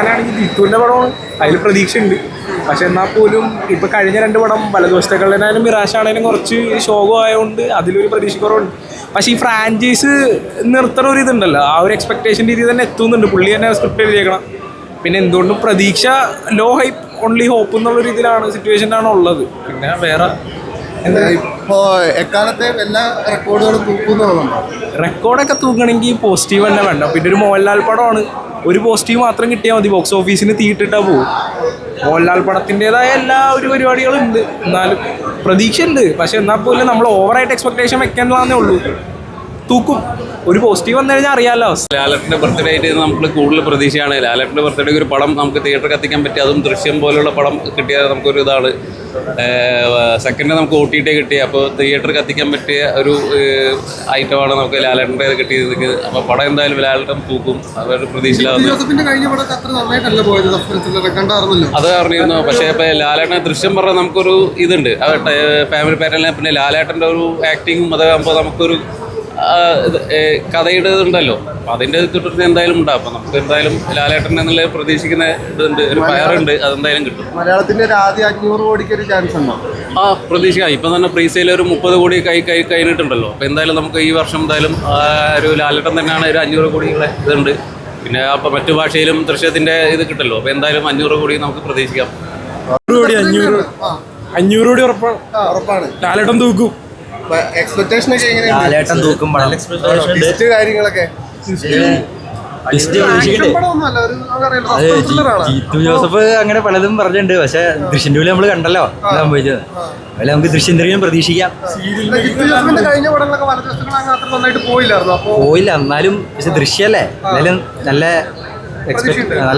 ഞാനാണെങ്കിൽ ജിത്തുവിൻ്റെ പടമാണ്, അതിൽ പ്രതീക്ഷ ഉണ്ട്. പക്ഷെ എന്നാൽ പോലും ഇപ്പം കഴിഞ്ഞ 2 പടം വലതുവശത്തകളിലായാലും മിറാശാണേലും കുറച്ച് ശോകമായതുകൊണ്ട് അതിലൊരു പ്രതീക്ഷ കുറവുണ്ട്. പക്ഷേ ഈ ഫ്രാഞ്ചൈസ് നിർത്തുന്ന ഒരു ഇതുണ്ടല്ലോ, ആ ഒരു എക്സ്പെക്ടേഷൻ രീതി തന്നെ എത്തുന്നുണ്ട്. പുള്ളി തന്നെ സ്ക്രിപ്റ്റ് എഴുതിയേക്കണം. പിന്നെ എന്തുകൊണ്ടും പ്രതീക്ഷ ലോ ഹൈപ്പ് ഓൺലി ഹോപ്പ് എന്നുള്ളൊരു ഇതിലാണ് സിറ്റുവേഷനാണ് ഉള്ളത്. പിന്നെ വേറെ ഇപ്പോൾ എക്കാലത്തെ എല്ലാ റെക്കോർഡുകളും തൂക്കുന്നതുണ്ടോ? റെക്കോർഡൊക്കെ തൂക്കണമെങ്കിൽ പോസിറ്റീവ് തന്നെ വേണ്ട. പിന്നെ ഒരു മോഹൻലാൽ പടമാണ്, ഒരു പോസിറ്റീവ് മാത്രം കിട്ടിയാൽ മതി, ബോക്സ് ഓഫീസിന് തീയിട്ടിട്ടാ പോകും. മോഹൻലാൽ പടത്തിൻ്റെതായ എല്ലാ ഒരു പരിപാടികളുണ്ട്, എന്നാലും പ്രതീക്ഷ ഉണ്ട്. പക്ഷെ എന്നാൽ പോലും നമ്മൾ ഓവറായിട്ട് എക്സ്പെക്ടേഷൻ വെക്കാനുള്ളതേ ഉള്ളൂ. തൂക്കും. ഒരു പോസിറ്റീവ് വന്നു കഴിഞ്ഞാൽ അറിയാമല്ലോ. ലാലേട്ടൻ്റെ ബർത്ത്ഡേ ആയിട്ട് നമുക്ക് കൂടുതൽ പ്രതീക്ഷയാണ്. ലാലേട്ടൻ്റെ ബർത്ത്ഡേക്ക് ഒരു പടം നമുക്ക് തിയേറ്ററിൽ കത്തിക്കാൻ പറ്റി, അതും ദൃശ്യം പോലുള്ള പടം കിട്ടിയാൽ നമുക്കൊരു ഇതാണ്. സെക്കൻഡ് നമുക്ക് OTT കിട്ടി, അപ്പോൾ തിയേറ്ററിൽ കത്തിക്കാൻ പറ്റിയ ഒരു ഐറ്റമാണ് നമുക്ക് ലാലേട്ടൻ്റെ കിട്ടിയത്. അപ്പോൾ പടം എന്തായാലും ലാലേട്ടൻ തൂക്കും, അതൊരു പ്രതീക്ഷയിലാണ്. അത് അറിഞ്ഞിരുന്നു. പക്ഷേ ഇപ്പോൾ ലാലേട്ടൻ ദൃശ്യം പറഞ്ഞാൽ നമുക്കൊരു ഇതുണ്ട്, ഫാമിലി പാറ്റേണിൽ. പിന്നെ ലാലേട്ടൻ്റെ ഒരു ആക്ടിങ്ങും അതാകുമ്പോൾ നമുക്കൊരു കഥയുടെ ഇതുണ്ടല്ലോ, അപ്പം അതിൻ്റെ തുടർന്ന് എന്തായാലും ഉണ്ടാകും. അപ്പം നമുക്ക് എന്തായാലും ലാലേട്ടൻ എന്നുള്ള പ്രതീക്ഷിക്കുന്ന ഇതുണ്ട്, ഒരു ഫയറുണ്ട്, അതെന്തായാലും കിട്ടും. മലയാളത്തിൻ്റെ ഒരു ആദ്യ 500 കോടിക്ക് ഒരു ചാൻസ് ഉണ്ടോ? പ്രതീക്ഷിക്കാം. ഇപ്പം തന്നെ പ്രീസെയിൽ ഒരു 30 കോടി കഴിഞ്ഞിട്ടുണ്ടല്ലോ. അപ്പോൾ എന്തായാലും നമുക്ക് ഈ വർഷം എന്തായാലും ഒരു ലാലേട്ടൻ തന്നെയാണ് ഒരു 500 കോടിയുടെ ഇതുണ്ട്. പിന്നെ അപ്പം മറ്റു ഭാഷയിലും ദൃശ്യത്തിൻ്റെ ഇത് കിട്ടല്ലോ. അപ്പോൾ എന്തായാലും 500 കോടി നമുക്ക് പ്രതീക്ഷിക്കാം. 500 കോടി ഉറപ്പാണ്. ലാലേട്ടൻ തൂക്കും. എക്സ്പെക്ടേഷൻ ഒക്കെ എങ്ങനെയാണ്? ലാലേട്ടൻ തൂക്കും പടം. കാര്യങ്ങളൊക്കെ ജീത്തു ജോസഫ് അങ്ങനെ പലതും പറഞ്ഞിട്ടുണ്ട്. പക്ഷെ ദൃശ്യം 2 നമ്മൾ കണ്ടല്ലോ സംഭവിച്ചത്. അതുപോലെ നമുക്ക് ദൃശ്യം 3 പ്രതീക്ഷിക്കാം. പോയില്ല എന്നാലും, പക്ഷെ ദൃശ്യല്ലേ, എന്നാലും നല്ല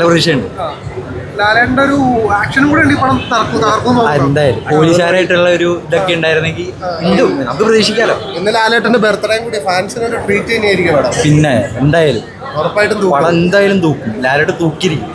പ്രതീക്ഷയുണ്ട്. എന്തായാലും പോലീസുകാരായിട്ടുള്ള ഒരു ഇതൊക്കെ ഉണ്ടായിരുന്നെങ്കിൽ നമുക്ക് പ്രതീക്ഷിക്കാലോ. ഇന്ന് ലാലേട്ടന്റെ ബർത്ത്ഡേ കൂടി ഫാൻസിനൊരു ട്രീറ്റ് തന്നെയായിരിക്കും. പിന്നെ എന്തായാലും ഉറപ്പായിട്ടും പടം എന്തായാലും തൂക്കും. ലാലേട്ടൻ തൂക്കിയിരിക്കും.